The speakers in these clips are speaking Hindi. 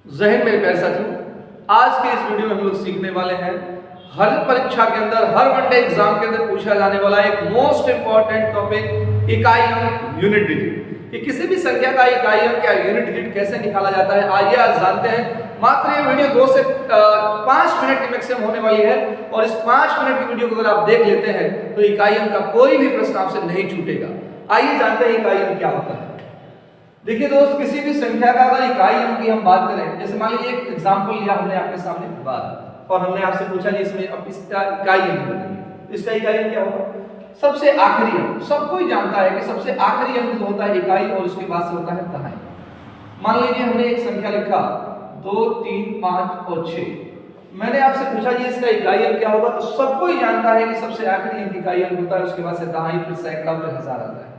जय हिंद मेरे प्यारे साथियों। आज के इस वीडियो में हम लोग सीखने वाले हैं हर परीक्षा के अंदर, हर वनडे एग्जाम के अंदर पूछा जाने वाला एक मोस्ट इंपॉर्टेंट टॉपिक, इकाई अंक, यूनिट डिजिट। कि किसी भी संख्या का इकाई अंक या यूनिट डिजिट कैसे निकाला जाता है, आइए आज जानते हैं। मात्र ये वीडियो 2 से 5 मिनट की मैक्सिमम होने वाली है और इस 5 मिनट की वीडियो को अगर आप देख लेते हैं तो इकाई अंक का कोई भी प्रश्न आपसे नहीं छूटेगा। आइए जानते हैं इकाई अंक क्या होता है। देखिए दोस्त, किसी भी संख्या का अगर इकाई अंक की हम बात करें, जैसे मान लीजिए एक एग्जांपल लिया हमने आपके सामने बात, और हमने आपसे पूछा जी इसमें अब इसका इकाई अंक बताइए। इसका इकाई अंक क्या होगा? सबसे आखिरी अंक। सब कोई जानता है कि सबसे आखिरी अंक जो होता है इकाई, और उसके बाद से होता है दहाई। मान लीजिए हमने एक संख्या लिखा 2, 3, 5 और 6। मैंने आपसे पूछा जी इसका इकाई अंक क्या होगा, तो सब कोई जानता है कि सबसे आखिरी अंक इकाई अंक होता है, उसके बाद से दहाई, फिर सैकड़ा, फिर हजार आता है।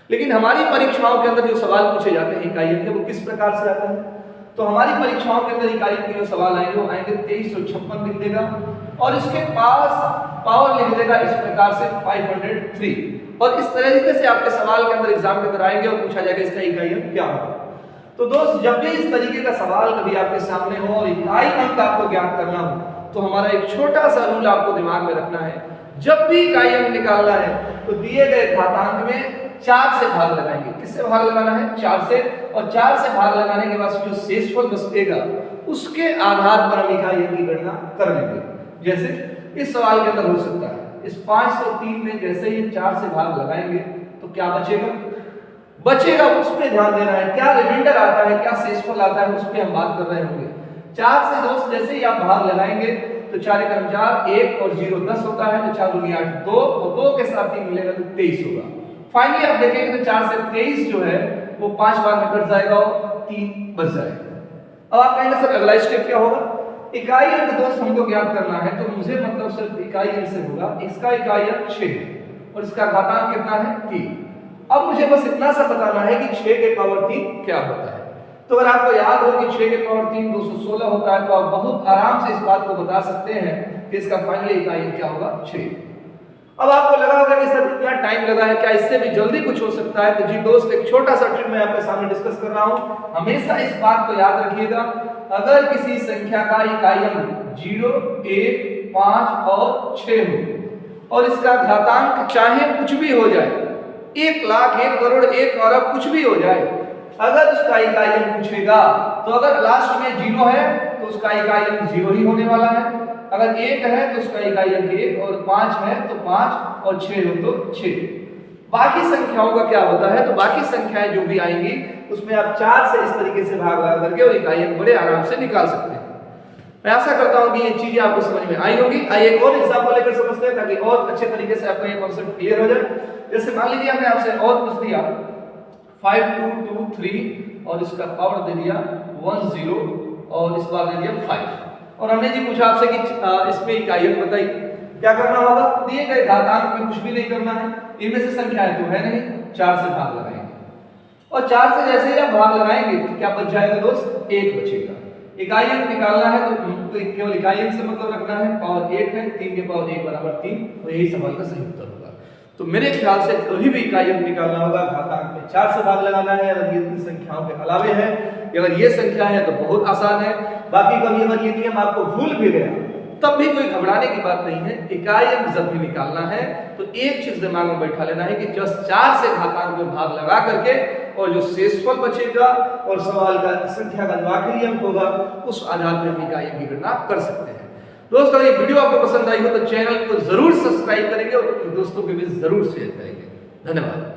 लेकिन हमारी परीक्षाओं के अंदर जो सवाल पूछे जाते हैं इकाई अंक के, वो किस प्रकार से आते हैं? तो हमारी परीक्षाओं के अंदर इकाई अंक के जो सवाल आएंगे वो आएंगे 2356 लिख देगा और इसके पास पावर लिख देगा इस प्रकार से 503। और इस तरीके से आपके सवाल के अंदर एग्जाम के अंदर आएंगे और पूछा जाएगा इसका इकाई अंक क्या होगा। तो दोस्त, जब भी इस तरीके का सवाल कभी आपके सामने हो और इकाई अंक आपको ज्ञात करना हो, तो हमारा एक छोटा सा रूल आपको दिमाग में रखना है। जब भी इकाई अंक निकालना है तो दिए गए घातांक में 4 से भाग लगाएंगे। किससे भाग लगाना है? 4 से। और 4 से भाग लगाने के बाद जो शेषफल बचेगा उसके आधार पर हम इकाई अंक की गणना कर लेंगे। जैसे इस सवाल के अंदर हो सकता है, इस 503 में जैसे ही 4 से भाग लगाएंगे तो क्या बचेगा उस पर ध्यान देना है। क्या रिमाइंडर आता है, क्या शेषफल आता है, उस पर हम बात कर रहे होंगे। 4 से दोस्त जैसे ही आप भाग लगाएंगे तो 4 एकम 4, 1 और 0 10 होता है, तो 4 दूनी 8 2 और 2 के साथ 3 मिलेगा तो 23 होगा। फाइनली आप देखेंगे तो 4 से 23 जो है वो 5 बार में कट जाएगा और 3 बच जाएगा। अब आप कहेंगे सर अगला स्टेप क्या होगा? इकाई अंक दोस्त हमको ज्ञात करना है, तो मुझे मतलब सिर्फ इकाई अंक से होगा। इसका इकाई अंक 6 है और इसका घातांक कितना है? 3। अब मुझे बस इतना सा बताना है कि 6 के पावर 3 क्या होता है। तो अगर आपको याद हो कि 6 के पावर 3 216 होता है, तो आप बहुत आराम से इस बात को बता सकते हैं कि इसका फाइनली इकाई अंक क्या होगा? 6। अब आपको लगा होगा कि सर इतना टाइम लगा है, क्या इससे भी जल्दी कुछ हो सकता है? तो जी दोस्त, एक छोटा सा ट्रिक मैं आपके सामने डिस्कस कर रहा हूं। हमेशा इस बात को याद रखिएगा, अगर किसी संख्या का इकाई अंक 0, 1, 5 और 6 हो और इसका घातांक चाहे कुछ भी हो जाए, 1 लाख, 1 करोड़, 1 अरब, कुछ भी हो जाए, अगर उसका इकाई अंक पूछेगा तो अगर लास्ट में 0 है तो उसका इकाई अंक 0 ही होने वाला है। अगर 1 है तो उसका इकाई अंक 1 और 5 है तो 5 और 6 हो तो 6। बाकी संख्याओं का क्या होता है? तो बाकी संख्याएं जो भी आएंगी उसमें आप 4 से इस तरीके से भाग लगा करके और इकाई अंक बड़े आराम से निकाल सकते हैं। मैं आशा करता हूं कि ये चीजें आपको समझ में आई होंगी। आइए एक और एग्जांपल लेकर समझते हैं ताकि और अच्छे तरीके से आपका ये कांसेप्ट क्लियर हो जाए। जैसे मान लीजिए हमने आपसे और पूछ दिया 5 2 2 3 और इसका पावर दे दिया 1 0 और इस बार दे दिया 5, और हमने जी पूछा आपसे कि इसमें इकाई अंक बताइए। क्या करना होगा? दिए गए घातांक में कुछ भी नहीं करना है, इनमें से संख्याएं तो है नहीं, 4 से भाग लगाएंगे और 4 से जैसे ही आप भाग लगाएंगे तो क्या बच जाएगा दोस्त? 1 बचेगा। इकाई अंक निकालना है तो केवल इकाई अंक से मतलब रखना है। पावर 1 है, 3 के पावर 1 बराबर 3, और यही सवाल का सही उत्तर होगा। तो मेरे ख्याल से कभी भी इकाई अंक निकालना होगा, घातांक में 4 से भाग लगाना है। अगर ये तीन संख्याओं के अलावे है, अगर ये संख्या है तो बहुत आसान है। बाकी कभी अगर ये नियम आपको भूल भी गया तब भी कोई घबराने की बात नहीं है। इकाई अंक जब भी निकालना है तो एक चीज दिमाग में बैठा लेना है कि जस्ट 4 से घातांक में भाग लगा करके और जो शेषफल बचेगा और सवाल का संख्या का जो आखिरी अंक होगा उस आधार पर हम इकाई अंक की गणना कर सकते हैं। दोस्तों, ये वीडियो आपको पसंद आई हो तो चैनल को जरूर सब्सक्राइब करेंगे और दोस्तों के बीच जरूर शेयर करेंगे। धन्यवाद।